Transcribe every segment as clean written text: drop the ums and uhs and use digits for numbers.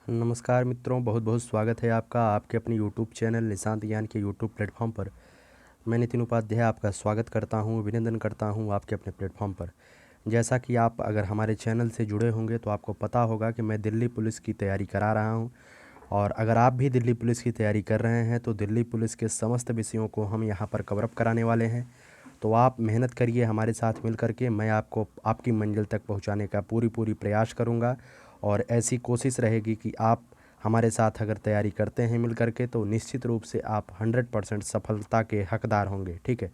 नमस्कार मित्रों, बहुत बहुत स्वागत है आपका आपके अपने यूट्यूब चैनल निशांत ज्ञान के यूट्यूब प्लेटफॉर्म पर। मैं नितिन उपाध्याय आपका स्वागत करता हूं, अभिनंदन करता हूं आपके अपने प्लेटफॉर्म पर। जैसा कि आप अगर हमारे चैनल से जुड़े होंगे तो आपको पता होगा कि मैं दिल्ली पुलिस की तैयारी करा रहा हूं। और अगर आप भी दिल्ली पुलिस की तैयारी कर रहे हैं तो दिल्ली पुलिस के समस्त विषयों को हम यहाँ पर कवरअप कराने वाले हैं। तो आप मेहनत करिए हमारे साथ मिल कर के, मैं आपको आपकी मंजिल तक पहुँचाने का पूरी प्रयास करूँगा। और ऐसी कोशिश रहेगी कि आप हमारे साथ अगर तैयारी करते हैं मिल कर के तो निश्चित रूप से आप 100% सफलता के हकदार होंगे। ठीक है।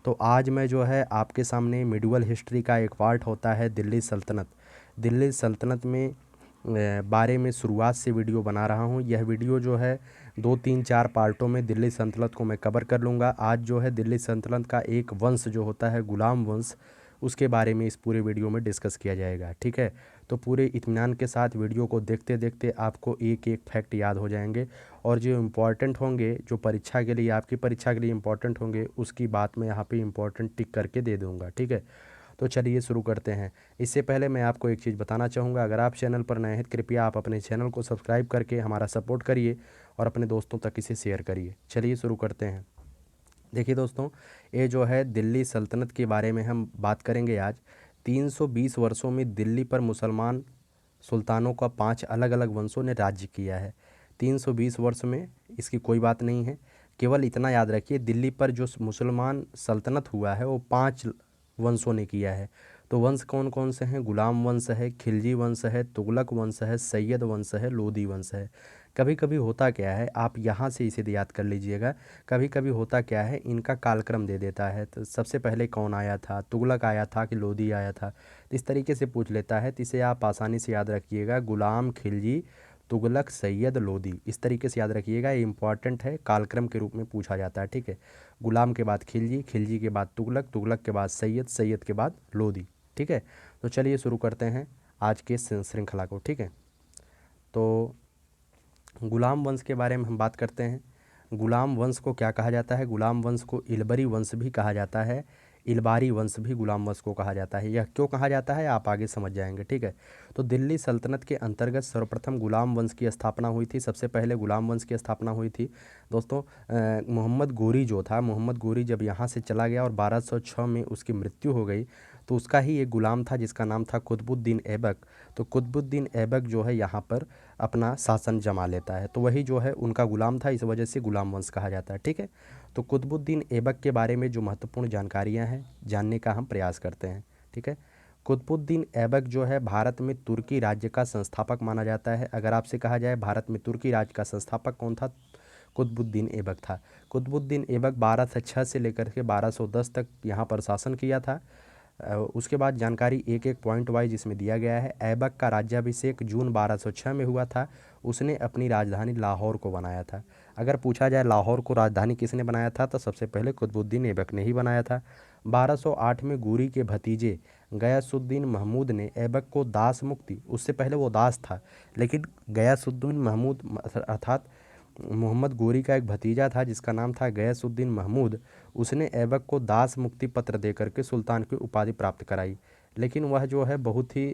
तो आज मैं जो है आपके सामने मिडिवल हिस्ट्री का एक पार्ट होता है दिल्ली सल्तनत। दिल्ली सल्तनत में बारे में शुरुआत से वीडियो बना रहा हूँ। यह वीडियो जो है 2 3 4 पार्टों में दिल्ली सल्तनत को मैं कवर कर लूँगा। आज जो है दिल्ली सल्तनत का एक वंश जो होता है गुलाम वंश, उसके बारे में इस पूरे वीडियो में डिस्कस किया जाएगा। ठीक है। तो पूरे इत्मीनान के साथ वीडियो को देखते देखते आपको एक एक फैक्ट याद हो जाएंगे। और जो इम्पोर्टेंट होंगे, जो परीक्षा के लिए आपकी परीक्षा के लिए इम्पोर्टेंट होंगे, उसकी बात मैं यहाँ पे इम्पोर्टेंट टिक करके दे दूँगा। ठीक है। तो चलिए शुरू करते हैं। इससे पहले मैं आपको एक चीज़ बताना चाहूँगा, अगर आप चैनल पर नए हैं तो कृपया आप अपने चैनल को सब्सक्राइब करके हमारा सपोर्ट करिए और अपने दोस्तों तक इसे शेयर करिए। चलिए शुरू करते हैं। देखिए दोस्तों, ये जो है दिल्ली सल्तनत के बारे में हम बात करेंगे आज। 320 वर्षों में दिल्ली पर मुसलमान सुल्तानों का 5 अलग अलग वंशों ने राज्य किया है। 320 वर्ष में इसकी कोई बात नहीं है। केवल इतना याद रखिए, दिल्ली पर जो मुसलमान सल्तनत हुआ है वो 5 वंशों ने किया है। तो वंश कौन कौन से हैं? गुलाम वंश है, खिलजी वंश है, तुगलक वंश है, सैयद वंश है, लोदी वंश है। कभी कभी होता क्या है, आप यहाँ से इसे याद कर लीजिएगा। कभी कभी होता क्या है, इनका कालक्रम दे देता है। तो सबसे पहले कौन आया था, तुगलक आया था कि लोदी आया था, तो इस तरीके से पूछ लेता है। तो इसे आप आसानी से याद रखिएगा, गुलाम, खिलजी, तुगलक, सैयद, लोदी, इस तरीके से याद रखिएगा। ये इंपॉर्टेंट है, कालक्रम के रूप में पूछा जाता है। ठीक है। गुलाम के बाद खिलजी, खिलजी के बाद तुगलक, तुगलक के बाद सैयद, सैयद के बाद लोदी। ठीक है। तो चलिए शुरू करते हैं आज के श्रृंखला को। ठीक है। तो गुलाम वंश के बारे में हम बात करते हैं। गुलाम वंश को क्या कहा जाता है? गुलाम वंश को इलबरी वंश भी कहा जाता है, इलबारी वंश भी गुलाम वंश को कहा जाता है। यह क्यों कहा जाता है आप आगे समझ जाएंगे। ठीक है। तो दिल्ली सल्तनत के अंतर्गत सर्वप्रथम गुलाम वंश की स्थापना हुई थी। सबसे पहले गुलाम वंश की स्थापना हुई थी दोस्तों। मोहम्मद गोरी जो था, मोहम्मद गोरी जब यहाँ से चला गया और 1206 में उसकी मृत्यु हो गई, तो उसका ही एक गुलाम था जिसका नाम था कुतुबुद्दीन ऐबक। तो कुतुबुद्दीन ऐबक जो है यहाँ पर अपना शासन जमा लेता है, तो वही जो है उनका गुलाम था, इस वजह से गुलाम वंश कहा जाता है। ठीक है। तो कुतुबुद्दीन ऐबक के बारे में जो महत्वपूर्ण जानकारियाँ हैं जानने का हम प्रयास करते हैं। ठीक है। कुतुबुद्दीन ऐबक जो है भारत में तुर्की राज्य का संस्थापक माना जाता है। अगर आपसे कहा जाए भारत में तुर्की राज्य का संस्थापक कौन था, कुतुबुद्दीन ऐबक था। कुतुबुद्दीन ऐबक 1206 से लेकर के 1210 तक यहाँ पर शासन किया था। उसके बाद जानकारी एक एक पॉइंट वाइज इसमें दिया गया है। ऐबक का राज्याभिषेक जून 1206 में हुआ था। उसने अपनी राजधानी लाहौर को बनाया था। अगर पूछा जाए लाहौर को राजधानी किसने बनाया था, तो सबसे पहले कुतुबुद्दीन ऐबक ने ही बनाया था। 1208 में गुरी के भतीजे गयासुद्दीन महमूद ने ऐबक को दास मुक्ति, उससे पहले वो दास था, लेकिन गयासुद्दीन महमूद अर्थात मोहम्मद गोरी का एक भतीजा था जिसका नाम था गयासुद्दीन महमूद, उसने ऐबक को दास मुक्ति पत्र देकर के सुल्तान की उपाधि प्राप्त कराई। लेकिन वह जो है बहुत ही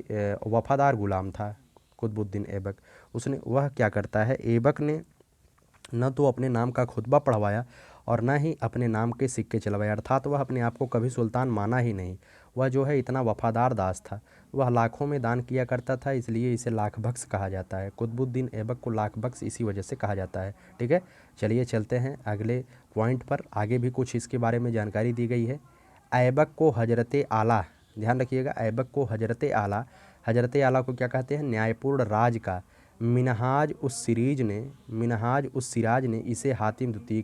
वफादार गुलाम था कुतुबुद्दीन ऐबक। उसने वह क्या करता है, ऐबक ने न तो अपने नाम का खुतबा पढ़वाया और न ही अपने नाम के सिक्के चलवाए, अर्थात वह अपने आप को कभी सुल्तान माना ही नहीं। वह जो है इतना वफादार दास था। वह लाखों में दान किया करता था, इसलिए इसे लाख बख्श कहा जाता है। कुतुबुद्दीन ऐबक को लाख बख्श इसी वजह से कहा जाता है। ठीक है। चलिए चलते हैं अगले पॉइंट पर। आगे भी कुछ इसके बारे में जानकारी दी गई है। ऐबक को हजरत आला, ध्यान रखिएगा, ऐबक को हजरत आला, हजरत आला को क्या कहते हैं? न्यायपूर्ण राज का मिनहाज उस सिराज ने इसे हातिम द्वितीय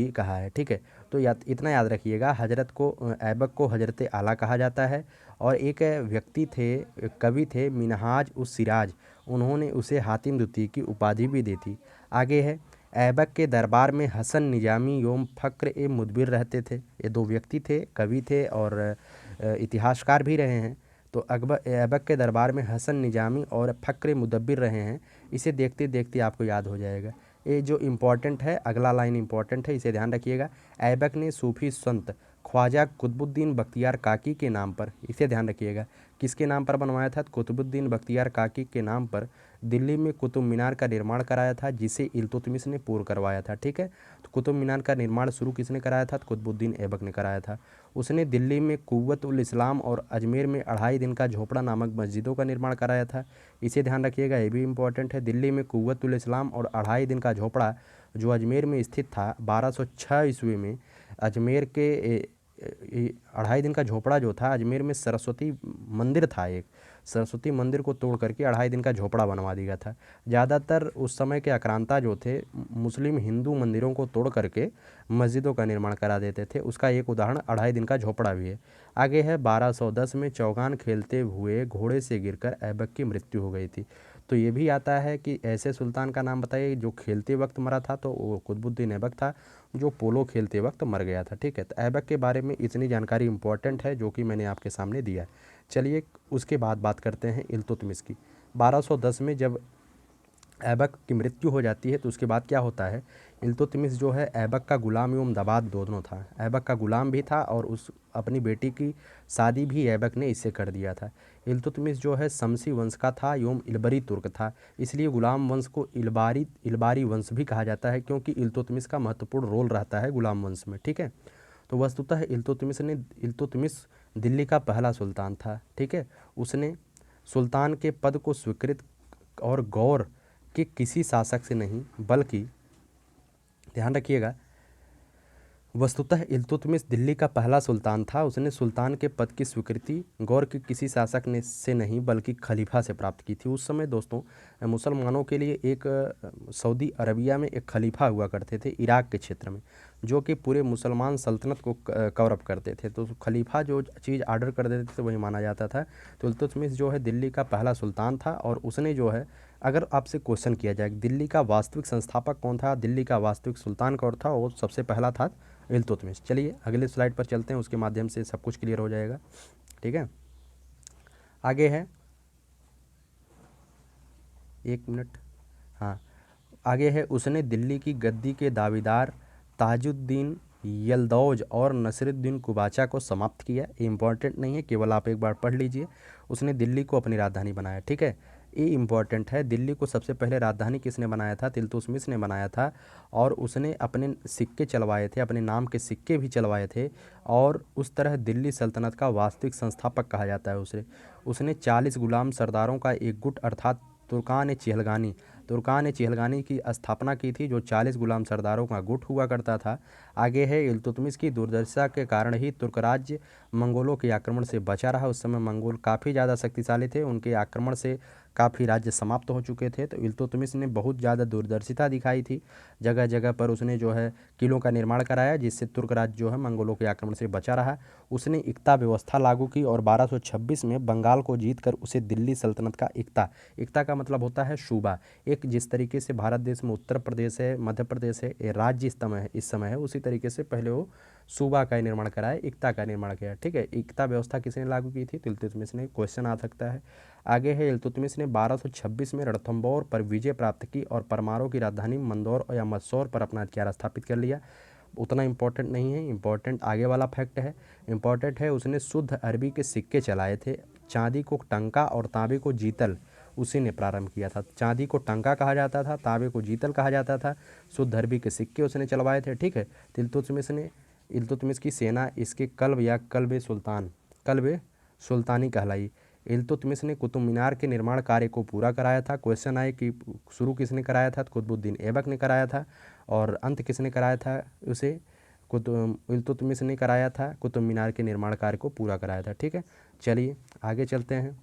कहा है। ठीक है। तो इतना याद रखिएगा, हजरत को ऐबक को हजरत आला कहा जाता है। और एक व्यक्ति थे, कवि थे मिनहाज उस सिराज, उन्होंने उसे हातिम द्वितीय की उपाधि भी दी थी। आगे है, ऐबक के दरबार में हसन निजामी योम फ़क्र ए मुदबिर रहते थे। ये दो व्यक्ति थे, कवि थे और इतिहासकार भी रहे हैं। तो अकबर ऐबक के दरबार में हसन निजामी और फ़क्र मुदब्बिर रहे हैं। इसे देखते देखते आपको याद हो जाएगा। ये जो इम्पोर्टेंट है, अगला लाइन इम्पोर्टेंट है, इसे ध्यान रखिएगा। ऐबक ने सूफी संत ख्वाजा कुतुबुद्दीन बख्तियार काकी के नाम पर, इसे ध्यान रखिएगा, किसके नाम पर बनवाया था? कुतुबुद्दीन बख्तियार काकी के नाम पर दिल्ली में कुतुब मीनार का निर्माण कराया था, जिसे इल्तुतमिश ने पूर्ण करवाया था। ठीक है, तो कुतुब मीनार का निर्माण शुरू किसने कराया था? कुतुबुद्दीन ऐबक ने कराया था। उसने दिल्ली में कुव्वत उल इस्लाम और अजमेर में 2.5 दिन का झोपड़ा नामक मस्जिदों का निर्माण कराया था। इसे ध्यान रखिएगा, ये भी इंपॉर्टेंट है। दिल्ली में कुव्वत उल इस्लाम और 2.5 दिन का झोपड़ा जो अजमेर में स्थित था 1206 ईस्वी में, अजमेर के 2.5 दिन का झोपड़ा जो था अजमेर में सरस्वती मंदिर था, एक सरस्वती मंदिर को तोड़ करके 2.5 दिन का झोपड़ा बनवा दिया था। ज़्यादातर उस समय के आक्रांता जो थे मुस्लिम हिंदू मंदिरों को तोड़ करके मस्जिदों का निर्माण करा देते थे, उसका एक उदाहरण 2.5 दिन का झोपड़ा भी है। आगे है 1210 में चौगान खेलते हुए घोड़े से गिरकर ऐबक की मृत्यु हो गई थी। तो ये भी आता है कि ऐसे सुल्तान का नाम बताइए जो खेलते वक्त मरा था, तो वो कुतुबुद्दीन ऐबक था जो पोलो खेलते वक्त मर गया था। ठीक है, तो ऐबक के बारे में इतनी जानकारी इंपॉर्टेंट है जो कि मैंने आपके सामने दिया है। चलिए उसके बाद बात करते हैं इल्तुतमिश की। 1210 में जब ऐबक की मृत्यु हो जाती है तो उसके बाद क्या होता है? इल्तुतमिश जो है ऐबक का गुलाम एवं दबाद दोनों था। ऐबक का गुलाम भी था और उस अपनी बेटी की शादी भी ऐबक ने इससे कर दिया था। इल्तुतमिश जो है शमसी वंश का था एवं इलबरी तुर्क था, इसलिए गुलाम वंश को इलबारी वंश भी कहा जाता है, क्योंकि इल्तुतमिश का महत्वपूर्ण रोल रहता है गुलाम वंश में। ठीक है, तो वस्तुतः इल्तुतमिश दिल्ली का पहला सुल्तान था। ठीक है, उसने सुल्तान के पद को स्वीकृत और गौर के किसी शासक से नहीं, बल्कि ध्यान रखिएगा, वस्तुतः इल्तुतमिश दिल्ली का पहला सुल्तान था। उसने सुल्तान के पद की स्वीकृति गौर के किसी शासक ने से नहीं बल्कि खलीफा से प्राप्त की थी। उस समय दोस्तों मुसलमानों के लिए एक सऊदी अरबिया में एक खलीफा हुआ करते थे इराक के क्षेत्र में, जो कि पूरे मुसलमान सल्तनत को कवर अप करते थे। तो खलीफा जो चीज़ आर्डर कर देते थे वही माना जाता था। तो इल्तुतमिश जो है दिल्ली का पहला सुल्तान था और उसने जो है, अगर आपसे क्वेश्चन किया जाए दिल्ली का वास्तविक संस्थापक कौन था, दिल्ली का वास्तविक सुल्तान कौन था, वो सबसे पहला था इल्तुतमिश। चलिए अगले स्लाइड पर चलते हैं, उसके माध्यम से सब कुछ क्लियर हो जाएगा। ठीक है, आगे है, एक मिनट, हाँ, आगे है, उसने दिल्ली की गद्दी के दावेदार ताजुद्दीन यलदौज और नसीरुद्दीन कुबाचा को समाप्त किया। ये इंपॉर्टेंट नहीं है, केवल आप एक बार पढ़ लीजिए। उसने दिल्ली को अपनी राजधानी बनाया। ठीक है, ये इंपॉर्टेंट है। दिल्ली को सबसे पहले राजधानी किसने बनाया था? इल्तुतमिश ने बनाया था, और उसने अपने सिक्के चलवाए थे, अपने नाम के सिक्के भी चलवाए थे, और उस तरह दिल्ली सल्तनत का वास्तविक संस्थापक कहा जाता है उसे। उसने 40 गुलाम सरदारों का एक गुट अर्थात तुर्कान चिहलगानी की स्थापना की थी, जो 40 गुलाम सरदारों का गुट हुआ करता था। आगे है, इल्तुतमिश की दूरदर्शिता के कारण ही तुर्क राज्य मंगोलों के आक्रमण से बचा रहा। उस समय मंगोल काफ़ी ज़्यादा शक्तिशाली थे, उनके आक्रमण से काफ़ी राज्य समाप्त हो चुके थे। तो इल्तुतमिश ने बहुत ज़्यादा दूरदर्शिता दिखाई थी, जगह जगह पर उसने जो है किलों का निर्माण कराया, जिससे तुर्क राज्य जो है मंगोलों के आक्रमण से बचा रहा। उसने इक्ता व्यवस्था लागू की और 1226 में बंगाल को जीतकर उसे दिल्ली सल्तनत का इक्ता का मतलब होता है सूबा, एक जिस तरीके से भारत देश में उत्तर प्रदेश है, मध्य प्रदेश है, ये राज्य इस समय है, उसी तरीके से पहले वो सूबा का निर्माण कराया, इक्ता का निर्माण किया। ठीक है, इक्ता व्यवस्था किसने लागू की थी? तो इल्तुतमिश ने। क्वेश्चन आ सकता है। आगे है, इल्तुतमिश ने 1226 में रणथंभौर पर विजय प्राप्त की और परमारों की राजधानी मंदसौर या मंदसौर पर अपना अधिकार स्थापित कर लिया। उतना इम्पोर्टेंट नहीं है, इम्पोर्टेंट आगे वाला फैक्ट है। इम्पोर्टेंट है, उसने शुद्ध अरबी के सिक्के चलाए थे। चांदी को टंका और तांबे को जीतल उसी ने प्रारंभ किया था। चांदी को टंका कहा जाता था, तांबे को जीतल कहा जाता था। शुद्ध अरबी के सिक्के उसने चलवाए थे। ठीक है, इल्तुतमिश की सेना इसके कल्ब सुल्तानी कहलाई। इल्तुतमिश ने कुतुब मीनार के निर्माण कार्य को पूरा कराया था। क्वेश्चन आए कि शुरू किसने कराया था? कुतुबुद्दीन ऐबक ने कराया था। और अंत किसने कराया था उसे? इल्तुतमिश ने कराया था। कुतुब मीनार के निर्माण कार्य को पूरा कराया था। ठीक है, चलिए आगे चलते हैं।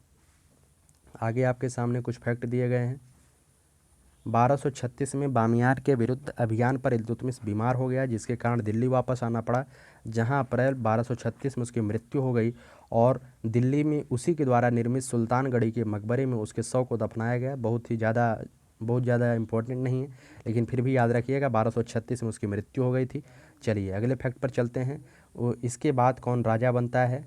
आगे आपके सामने कुछ फैक्ट दिए गए हैं। 1236 में बामियान के विरुद्ध अभियान पर इल्तुतमिश बीमार हो गया, जिसके कारण दिल्ली वापस आना पड़ा, जहां अप्रैल 1236 में उसकी मृत्यु हो गई और दिल्ली में उसी के द्वारा निर्मित सुल्तानगढ़ी के मकबरे में उसके शव को दफनाया गया। बहुत ज़्यादा इंपॉर्टेंट नहीं है, लेकिन फिर भी याद रखिएगा 1236 में उसकी मृत्यु हो गई थी। चलिए अगले फैक्ट पर चलते हैं। इसके बाद कौन राजा बनता है?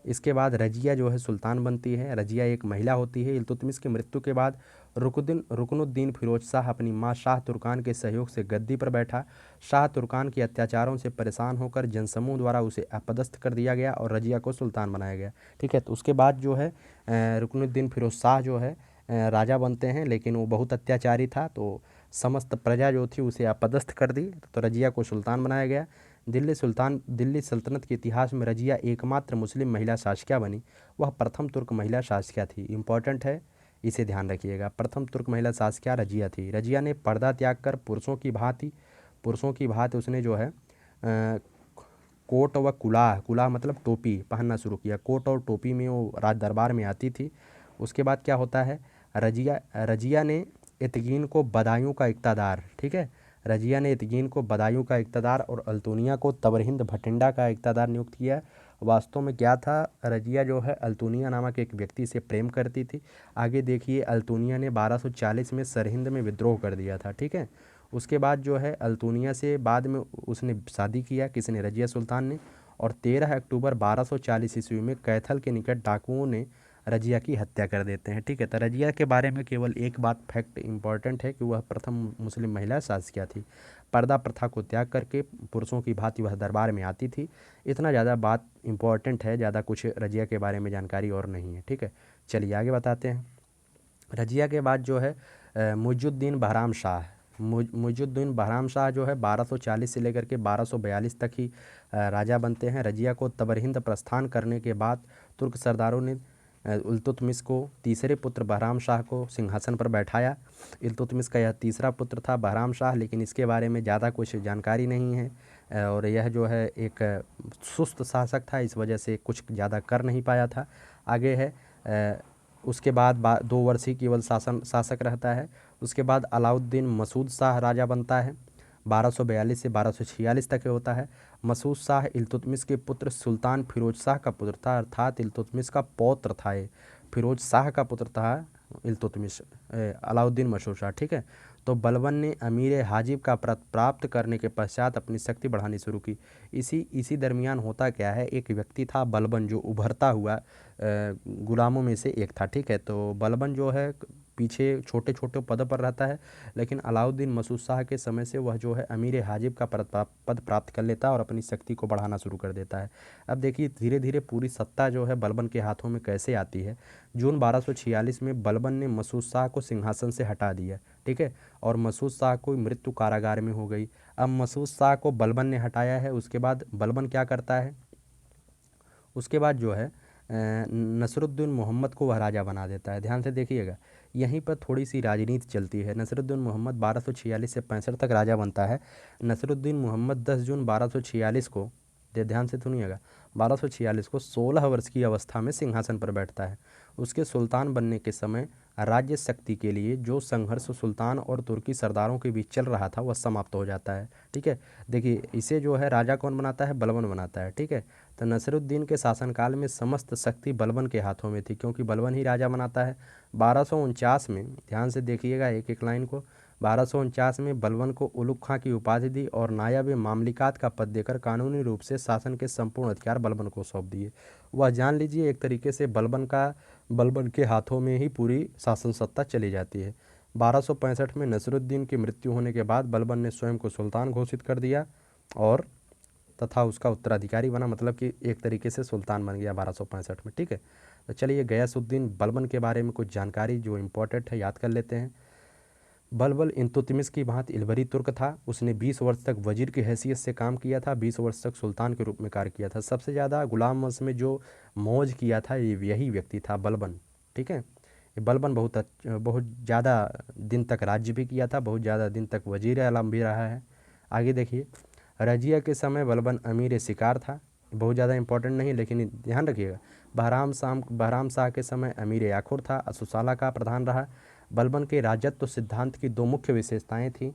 इसके बाद रजिया जो है सुल्तान बनती है। रजिया एक महिला होती है। इल्तुतमिश की मृत्यु के बाद रुकनुद्दीन फिरोज शाह अपनी मां शाह तुर्कान के सहयोग से गद्दी पर बैठा। शाह तुर्कान के अत्याचारों से परेशान होकर जनसमूह द्वारा उसे अपदस्थ कर दिया गया और रजिया को सुल्तान बनाया गया। ठीक है, तो उसके बाद जो है रुकनुद्दीन फिरोज शाह जो है राजा बनते हैं, लेकिन वो बहुत अत्याचारी था, तो समस्त प्रजा जो थी उसे अपदस्थ कर दी, तो रजिया को सुल्तान बनाया गया। दिल्ली सल्तनत के इतिहास में रजिया एकमात्र मुस्लिम महिला शासकिया बनी। वह प्रथम तुर्क महिला शासकिया थी। इम्पॉर्टेंट है, इसे ध्यान रखिएगा। प्रथम तुर्क महिला शासकिया रजिया थी। रजिया ने पर्दा त्याग कर पुरुषों की भांति उसने जो है कोट व कुलाह मतलब टोपी पहनना शुरू किया। कोट और टोपी में वो राज दरबार में आती थी। उसके बाद क्या होता है, रजिया ने इतगीन को बदायूं का इक़्तिदार, ठीक है, रजिया ने इतगीन को बदायूं का इक़्तिदार और अल्तुनिया को तबरहिंद भटिंडा का इक़्तिदार नियुक्त किया। वास्तव में क्या था, रजिया जो है अल्तुनिया नामक एक व्यक्ति से प्रेम करती थी। आगे देखिए, अल्तुनिया ने 1240 में सरहिंद में विद्रोह कर दिया था। ठीक है, उसके बाद जो है अल्तुनिया से बाद में उसने शादी किया, किसने, रजिया सुल्तान ने। और 13 अक्टूबर 1240 ईस्वी में कैथल के निकट डाकुओं ने रजिया की हत्या कर देते हैं। ठीक है, तो रजिया के बारे में केवल एक बात फैक्ट इम्पॉर्टेंट है कि वह प्रथम मुस्लिम महिला शासकिया थी। पर्दा प्रथा को त्याग करके पुरुषों की भांति वह दरबार में आती थी। इतना ज़्यादा बात इम्पॉर्टेंट है, ज़्यादा कुछ रजिया के बारे में जानकारी और नहीं है। ठीक है, चलिए आगे बताते हैं। रजिया के बाद जो है मुइजुद्दीन बहराम शाह। मुइजुद्दीन बहराम शाह जो है 1240 से लेकर के 1242 तक ही राजा बनते हैं। रजिया को तबरहिंद प्रस्थान करने के बाद तुर्क सरदारों ने इल्तुतमिश को तीसरे पुत्र बहराम शाह को सिंहासन पर बैठाया। इल्तुतमिश का यह तीसरा पुत्र था बहराम शाह, लेकिन इसके बारे में ज़्यादा कुछ जानकारी नहीं है और यह जो है एक सुस्त शासक था, इस वजह से कुछ ज़्यादा कर नहीं पाया था। आगे है उसके बाद 2 वर्ष ही केवल शासक रहता है। उसके बाद अलाउद्दीन मसूद शाह राजा बनता है। 1242 से 1246 तक होता है। मसूद शाह इल्तुतमिश के पुत्र सुल्तान फिरोज शाह का पुत्र था, अर्थात इल्तुतमिश का पौत्र था ये। फिरोज शाह का पुत्र था इल्तुतमिश, अलाउद्दीन मसूद शाह। ठीक है, तो बलबन ने अमीर हाजिब का प्राप्त करने के पश्चात अपनी शक्ति बढ़ानी शुरू की। इसी दरमियान होता क्या है, एक व्यक्ति था बलबन जो उभरता हुआ गुलामों में से एक था। ठीक है, तो बलबन जो है पीछे छोटे छोटे पद पर रहता है, लेकिन अलाउद्दीन मसूद शाह के समय से वह जो है अमीर हाजिब का पद प्राप्त कर लेता है और अपनी शक्ति को बढ़ाना शुरू कर देता है। अब देखिए धीरे धीरे पूरी सत्ता जो है बलबन के हाथों में कैसे आती है। जून 1246 में बलबन ने मसूद शाह को सिंहासन से हटा दिया। ठीक है, और मसूद शाह को मृत्यु कारागार में हो गई। अब मसूद शाह को बलबन ने हटाया है, उसके बाद बलबन क्या करता है, उसके बाद जो है नसरुद्दीन मोहम्मद को वह राजा बना देता है। ध्यान से देखिएगा, यहीं पर थोड़ी सी राजनीति चलती है। नसरुद्दीन मोहम्मद 1246 से 65 तक राजा बनता है। नसरुद्दीन मोहम्मद 10 जून 1246 को, ध्यान से सुनिएगा, 1246 को 16 वर्ष की अवस्था में सिंहासन पर बैठता है। उसके सुल्तान बनने के समय राज्य शक्ति के लिए जो संघर्ष सुल्तान और तुर्की सरदारों के बीच चल रहा था वह समाप्त हो जाता है। ठीक है, देखिए इसे जो है राजा कौन बनाता है, बलबन बनाता है। ठीक है, तो नसरुद्दीन के शासनकाल में समस्त शक्ति बलबन के हाथों में थी, क्योंकि बलबन ही राजा बनाता है। 1249 में, ध्यान से देखिएगा एक एक लाइन को, 1249 में बलबन को उलुग खां की उपाधि दी और नायब मामलिकात का पद देकर कानूनी रूप से शासन के संपूर्ण अधिकार बलबन को सौंप दिए। वह जान लीजिए एक तरीके से बलबन के हाथों में ही पूरी शासन सत्ता चली जाती है। 1265 में नसरुद्दीन की मृत्यु होने के बाद बलबन ने स्वयं को सुल्तान घोषित कर दिया और तथा उसका उत्तराधिकारी बना, मतलब कि एक तरीके से सुल्तान बन गया 1265 में। ठीक है, तो चलिए गयासुद्दीन बलबन के बारे में कुछ जानकारी जो इम्पोर्टेंट है याद कर लेते हैं। बलबन इल्तुतमिश की भांति इलबरी तुर्क था। उसने 20 वर्ष तक वजीर की हैसियत से काम किया था, 20 वर्ष तक सुल्तान के रूप में कार्य किया था। सबसे ज़्यादा गुलाम वंश में जो मौज किया था यही व्यक्ति था, बलबन। ठीक है, ये बलबन बहुत ज़्यादा दिन तक राज्य भी किया था, बहुत ज़्यादा दिन तक वजीर आलम भी रहा है। आगे देखिए, रजिया के समय बलबन अमीर शिकार था, बहुत ज़्यादा इंपॉर्टेंट नहीं, लेकिन ध्यान रखिएगा। बहराम शाह के समय अमीर याखुर था, असुसाला का प्रधान रहा। बलबन के राजत्व सिद्धांत की 2 मुख्य विशेषताएं थीं।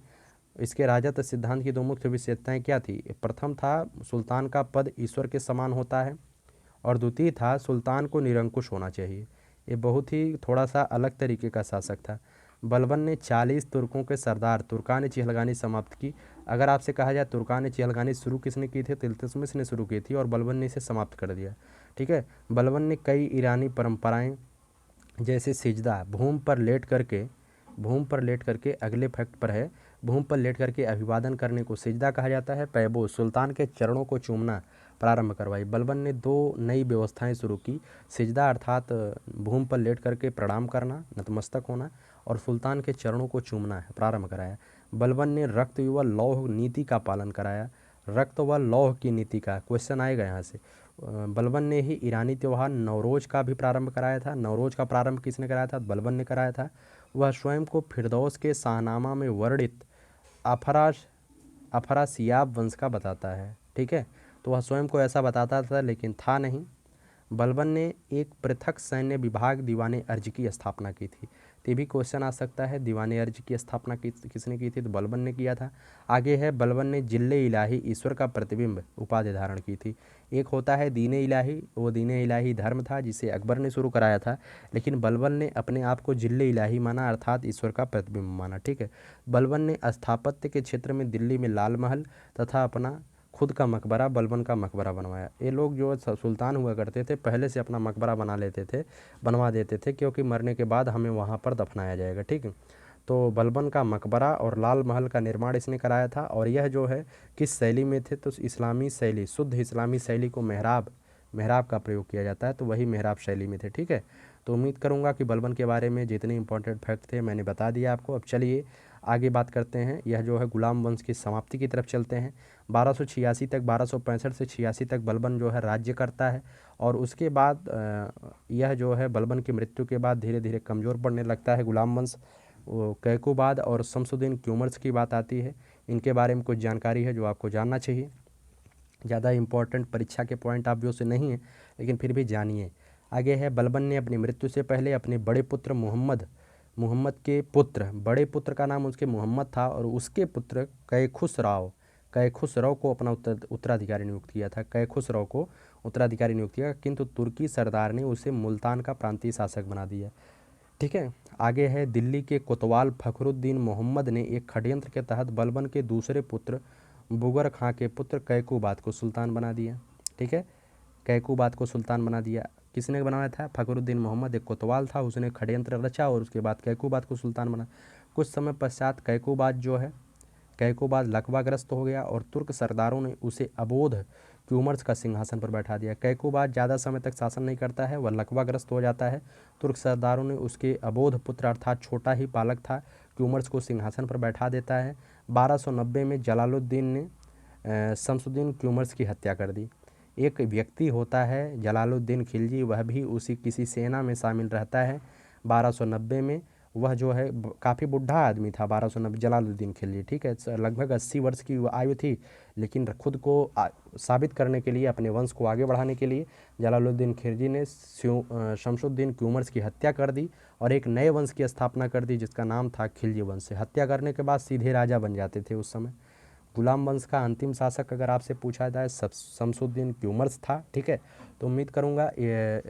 इसके राजत्व सिद्धांत की 2 मुख्य विशेषताएं क्या थी, प्रथम था सुल्तान का पद ईश्वर के समान होता है और द्वितीय था सुल्तान को निरंकुश होना चाहिए। ये बहुत ही थोड़ा सा अलग तरीके का शासक था। बलबन ने 40 तुर्कों के सरदार तुर्कान चिहलगानी समाप्त की। अगर आपसे कहा जाए तुर्कान चिहलगानी शुरू किसने की थी, तो इल्तुतमिश ने शुरू की थी और बलबन ने इसे समाप्त कर दिया। ठीक है। बलबन ने कई ईरानी परंपराएं जैसे सिजदा, भूमि पर लेट करके अगले फैक्ट पर है, भूमि पर लेट करके अभिवादन करने को सिजदा कहा जाता है। पैबो, सुल्तान के चरणों को चूमना प्रारंभ करवाई। बलबन ने 2 नई व्यवस्थाएं शुरू की, सिजदा अर्थात भूमि पर लेट करके प्रणाम करना, नतमस्तक होना, और सुल्तान के चरणों को चूमना प्रारंभ कराया। बलबन ने रक्त व लौह नीति का पालन कराया। रक्त व लौह की नीति का क्वेश्चन आएगा यहाँ से। बलबन ने ही ईरानी त्यौहार नवरोज का भी प्रारंभ कराया था। नवरोज का प्रारंभ किसने कराया था? बलबन ने कराया था। वह स्वयं को फिरदौस के शाहनामा में वर्णित अफरासियाब वंश का बताता है, ठीक है। तो वह स्वयं को ऐसा बताता था लेकिन था नहीं। बलबन ने एक पृथक सैन्य विभाग दीवाने अर्ज की स्थापना की थी। तो ये भी क्वेश्चन आ सकता है, दीवाने अर्ज की स्थापना किसने की थी? तो बलबन ने किया था। आगे है, बलबन ने जिल्ले इलाही, ईश्वर का प्रतिबिंब उपाधि धारण की थी। एक होता है दीने इलाही, वो दीने इलाही धर्म था जिसे अकबर ने शुरू कराया था, लेकिन बलबन ने अपने आप को जिल्ले इलाही माना अर्थात ईश्वर का प्रतिबिंब माना, ठीक है। बलबन ने स्थापत्य के क्षेत्र में दिल्ली में लाल महल तथा अपना खुद का मकबरा, बलबन का मकबरा बनवाया। ये लोग जो सुल्तान हुआ करते थे पहले से अपना मकबरा बनवा देते थे, क्योंकि मरने के बाद हमें वहाँ पर दफनाया जाएगा, ठीक है। तो बलबन का मकबरा और लाल महल का निर्माण इसने कराया था। और यह जो है किस शैली में थे? तो इस्लामी शैली, शुद्ध इस्लामी शैली को मेहराब का प्रयोग किया जाता है, तो वही मेहराब शैली में थे, ठीक है। तो उम्मीद करूंगा कि बलबन के बारे में जितने इंपॉर्टेंट फैक्ट थे मैंने बता दिया आपको। अब चलिए आगे बात करते हैं, यह जो है गुलाम वंश की समाप्ति की तरफ चलते हैं। 1286 तक, 1265 से 86 तक बलबन जो है राज्य करता है, और उसके बाद यह जो है बलबन की मृत्यु के बाद धीरे धीरे कमज़ोर पड़ने लगता है गुलाम वंश। कैकुबाद और शमसुद्दीन क्यूमर्स की बात आती है, इनके बारे में कुछ जानकारी है जो आपको जानना चाहिए। ज़्यादा इंपॉर्टेंट परीक्षा के पॉइंट आप जो से नहीं है, लेकिन फिर भी जानिए। आगे है, बलबन ने अपनी मृत्यु से पहले अपने बड़े पुत्र मुहम्मद के पुत्र, बड़े पुत्र का नाम उसके मोहम्मद था, और उसके पुत्र कैखुसरौ को अपना उत्तराधिकारी नियुक्त किया था। कैखुसरौ को उत्तराधिकारी नियुक्त किया, किंतु तुर्की सरदार ने उसे मुल्तान का प्रांतीय शासक बना दिया, ठीक है। आगे है, दिल्ली के कोतवाल फखरुद्दीन मोहम्मद ने एक षड्यंत्र के तहत बलबन के दूसरे पुत्र बुगर खां के पुत्र कैकुबाद को सुल्तान बना दिया, ठीक है। कैकुबाद को सुल्तान बना दिया। किसने बनाया था? फखरुद्दीन मोहम्मद, एक कोतवाल था, उसने षड्यंत्र रचा और उसके बाद कैकुबाद को सुल्तान बना। कुछ समय पश्चात कैकुबाद लकवाग्रस्त हो गया और तुर्क सरदारों ने उसे अबोध क्यूमर्स का सिंहासन पर बैठा दिया। कैकुबाद ज़्यादा समय तक शासन नहीं करता है, वह लकवाग्रस्त हो जाता है। तुर्क सरदारों ने उसके अबोध पुत्र अर्थात छोटा ही बालक था क्यूमर्स को सिंहासन पर बैठा देता है। 1290 में जलालुद्दीन ने शमसुद्दीन क्यूमर्स की हत्या कर दी। एक व्यक्ति होता है जलालुद्दीन खिलजी, वह भी उसी किसी सेना में शामिल रहता है। 1290 में वह जो है काफ़ी बुढ़ा आदमी था, 1290 जलालुद्दीन खिलजी, ठीक है। लगभग 80 वर्ष की आयु थी, लेकिन खुद को साबित करने के लिए, अपने वंश को आगे बढ़ाने के लिए जलालुद्दीन खिलजी ने शमसुद्दीन क्यूमर्स की हत्या कर दी और एक नए वंश की स्थापना कर दी जिसका नाम था खिलजी वंश। हत्या करने के बाद सीधे राजा बन जाते थे उस समय। गुलाम वंश का अंतिम शासक अगर आपसे पूछा जाए शमसुद्दीन क्यूमर्स था, ठीक है। तो उम्मीद करूँगा ये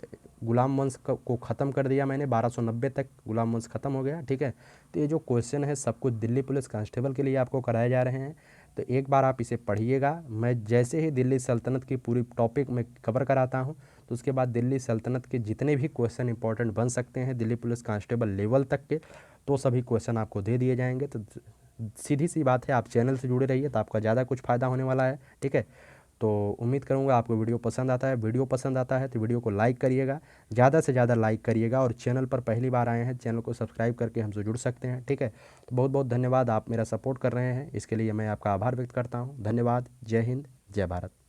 गुलाम वंश को ख़त्म कर दिया मैंने, 1290 तक गुलाम वंश ख़त्म हो गया, ठीक है। तो ये जो क्वेश्चन है सब कुछ दिल्ली पुलिस कांस्टेबल के लिए आपको कराए जा रहे हैं, तो एक बार आप इसे पढ़िएगा। मैं जैसे ही दिल्ली सल्तनत की पूरी टॉपिक में कवर कराता हूँ, तो उसके बाद दिल्ली सल्तनत के जितने भी क्वेश्चन इंपॉर्टेंट बन सकते हैं दिल्ली पुलिस कांस्टेबल लेवल तक के, तो सभी क्वेश्चन आपको दे दिए जाएंगे। तो सीधी सी बात है, आप चैनल से जुड़े रहिए तो आपका ज़्यादा कुछ फ़ायदा होने वाला है, ठीक है। तो उम्मीद करूँगा आपको वीडियो पसंद आता है तो वीडियो को लाइक करिएगा, ज़्यादा से ज़्यादा लाइक करिएगा, और चैनल पर पहली बार आए हैं चैनल को सब्सक्राइब करके हमसे जुड़ सकते हैं, ठीक है। तो बहुत बहुत धन्यवाद, आप मेरा सपोर्ट कर रहे हैं, इसके लिए मैं आपका आभार व्यक्त करता हूँ। धन्यवाद। जय हिंद, जय भारत।